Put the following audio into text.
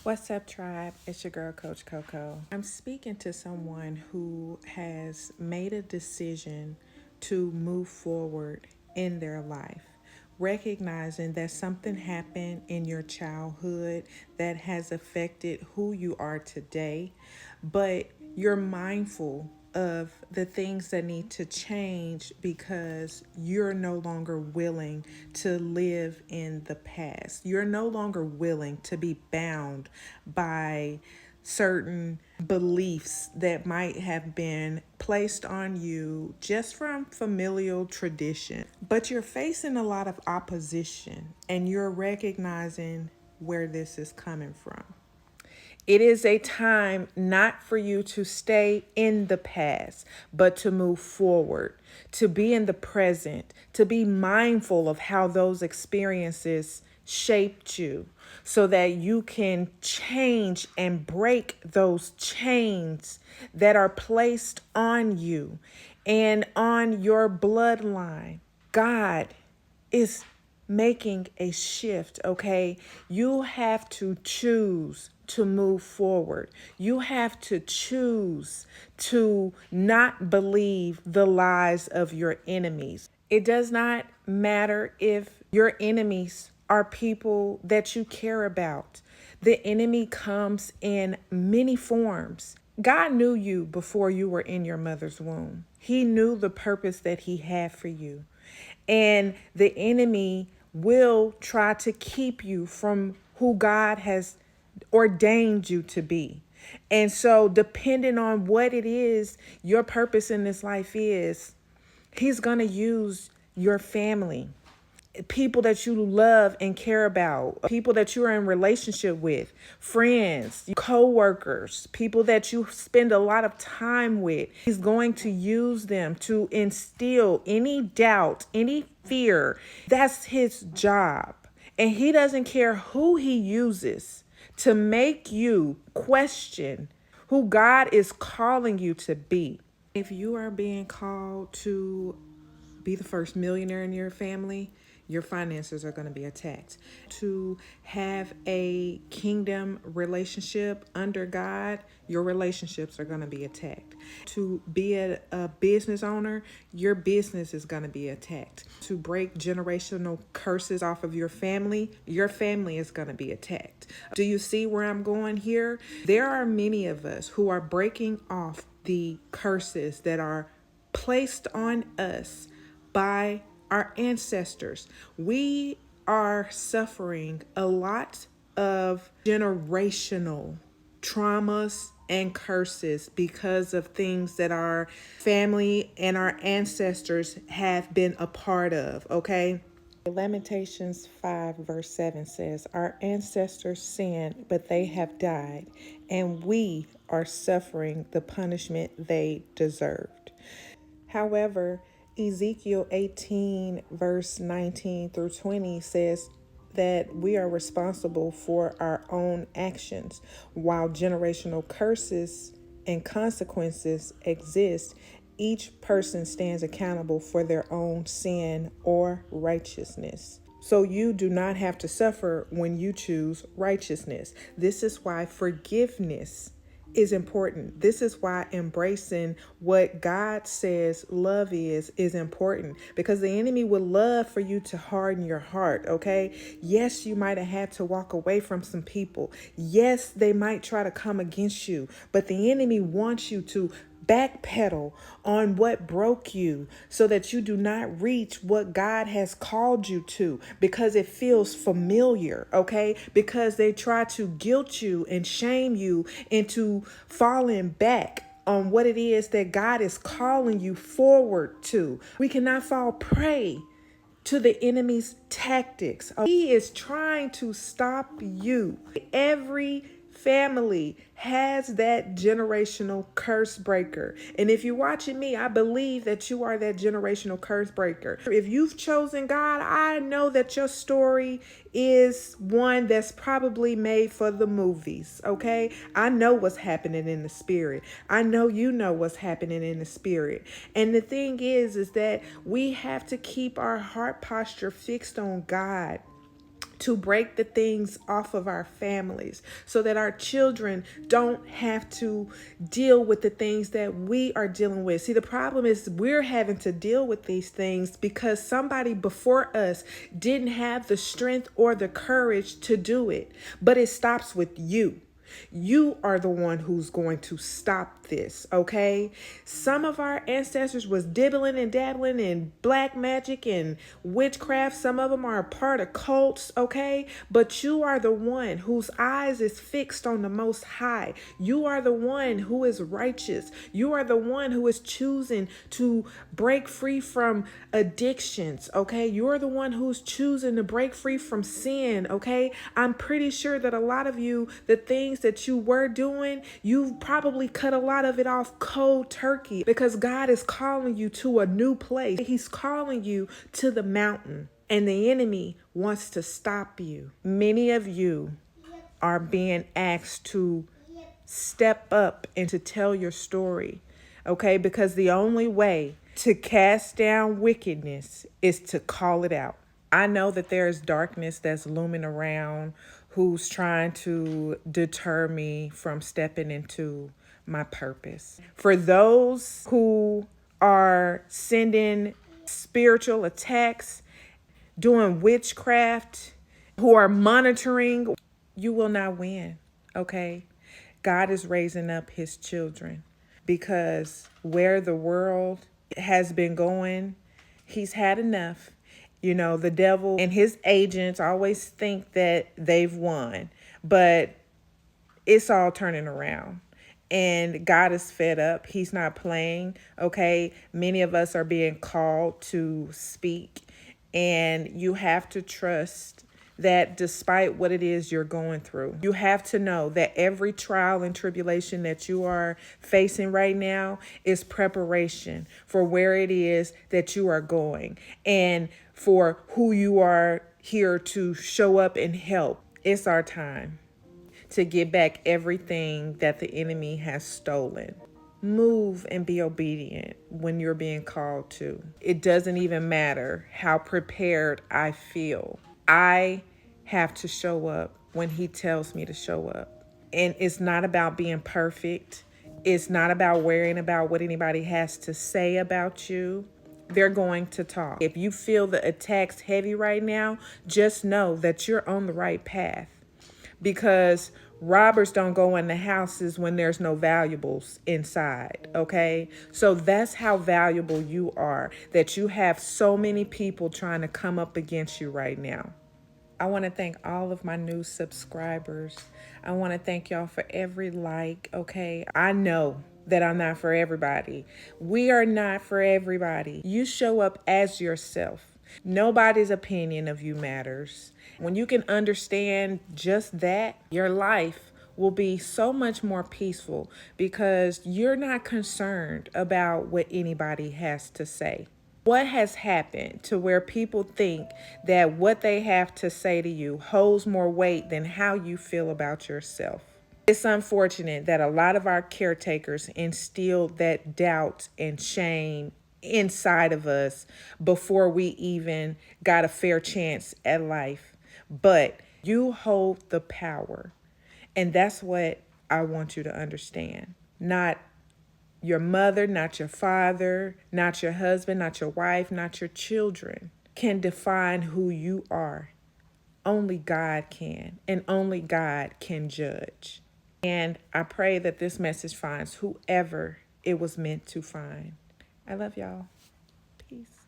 What's up, tribe? It's your girl, Coach Coco. I'm speaking to someone who has made a decision to move forward in their life, recognizing that something happened in your childhood that has affected who you are today, but you're mindful of the things that need to change because you're no longer willing to live in the past. You're no longer willing to be bound by certain beliefs that might have been placed on you just from familial tradition. But you're facing a lot of opposition and you're recognizing where this is coming from. It is a time not for you to stay in the past, but to move forward, to be in the present, to be mindful of how those experiences shaped you so that you can change and break those chains that are placed on you and on your bloodline. God is making a shift, okay? You have to choose to move forward. You have to choose to not believe the lies of your enemies. It does not matter if your enemies are people that you care about. The enemy comes in many forms. God knew you before you were in your mother's womb. He knew the purpose that he had for you. And the enemy will try to keep you from who God has ordained you to be. And so, depending on what it is your purpose in this life is, he's going to use your family, people that you love and care about, people that you're in relationship with, friends, co-workers, people that you spend a lot of time with. He's going to use them to instill any doubt, any fear. That's his job. And he doesn't care who he uses to make you question who God is calling you to be. If you are being called to be the first millionaire in your family, your finances are going to be attacked. To have a kingdom relationship under God, your relationships are going to be attacked. To be a business owner, your business is going to be attacked. To break generational curses off of your family is going to be attacked. Do you see where I'm going here? There are many of us who are breaking off the curses that are placed on us by our ancestors. We are suffering a lot of generational traumas and curses because of things that our family and our ancestors have been a part of, okay? Lamentations 5 verse 7 says, "Our ancestors sinned, but they have died, and we are suffering the punishment they deserved." However, Ezekiel 18, verse 19 through 20 says that we are responsible for our own actions. While generational curses and consequences exist, each person stands accountable for their own sin or righteousness. So you do not have to suffer when you choose righteousness. This is why forgiveness is important. This is why embracing what God says love is important, because the enemy would love for you to harden your heart, okay? Yes, you might have had to walk away from some people. Yes, they might try to come against you, but the enemy wants you to backpedal on what broke you so that you do not reach what God has called you to, because it feels familiar, okay? Because they try to guilt you and shame you into falling back on what it is that God is calling you forward to. We cannot fall prey to the enemy's tactics. He is trying to stop you. Every family has that generational curse breaker. And if you're watching me, I believe that you are that generational curse breaker. If you've chosen God, I know that your story is one that's probably made for the movies, okay? I know what's happening in the spirit. I know you know what's happening in the spirit. And the thing is that we have to keep our heart posture fixed on God. to break the things off of our families so that our children don't have to deal with the things that we are dealing with. See, the problem is we're having to deal with these things because somebody before us didn't have the strength or the courage to do it. But it stops with you. You are the one who's going to stop this, okay? Some of our ancestors was dibbling and dabbling in black magic and witchcraft. Some of them are a part of cults, okay? But you are the one whose eyes is fixed on the Most High. You are the one who is righteous. You are the one who is choosing to break free from addictions, okay? You're the one who's choosing to break free from sin, okay? I'm pretty sure that a lot of you, the things that you were doing, you've probably cut a lot of it off cold turkey because God is calling you to a new place. He's calling you to the mountain, and the enemy wants to stop you. Many of you are being asked to step up and to tell your story, okay? Because the only way to cast down wickedness is to call it out. I know that there is darkness that's looming around who's trying to deter me from stepping into my purpose. For those who are sending spiritual attacks, doing witchcraft, who are monitoring, you will not win, okay? God is raising up his children because where the world has been going, he's had enough. You know, the devil and his agents always think that they've won, but it's all turning around. And God is fed up. He's not playing, okay? Many of us are being called to speak, and you have to trust that despite what it is you're going through, you have to know that every trial and tribulation that you are facing right now is preparation for where it is that you are going and for who you are here to show up and help. It's our time to get back everything that the enemy has stolen. Move and be obedient when you're being called to. It doesn't even matter how prepared I feel. I have to show up when he tells me to show up. And it's not about being perfect. It's not about worrying about what anybody has to say about you. They're going to talk. If you feel the attacks heavy right now, just know that you're on the right path. Because robbers don't go in the houses when there's no valuables inside, okay? So that's how valuable you are, that you have so many people trying to come up against you right now. I want to thank all of my new subscribers. I want to thank y'all for every like, okay? I know that I'm not for everybody. We are not for everybody. You show up as yourself. Nobody's opinion of you matters. When you can understand just that, your life will be so much more peaceful because you're not concerned about what anybody has to say. What has happened to where people think that what they have to say to you holds more weight than how you feel about yourself? It's unfortunate that a lot of our caretakers instilled that doubt and shame inside of us before we even got a fair chance at life. But you hold the power. And that's what I want you to understand. Not your mother, not your father, not your husband, not your wife, not your children can define who you are. Only God can, and only God can judge. And I pray that this message finds whoever it was meant to find. I love y'all. Peace.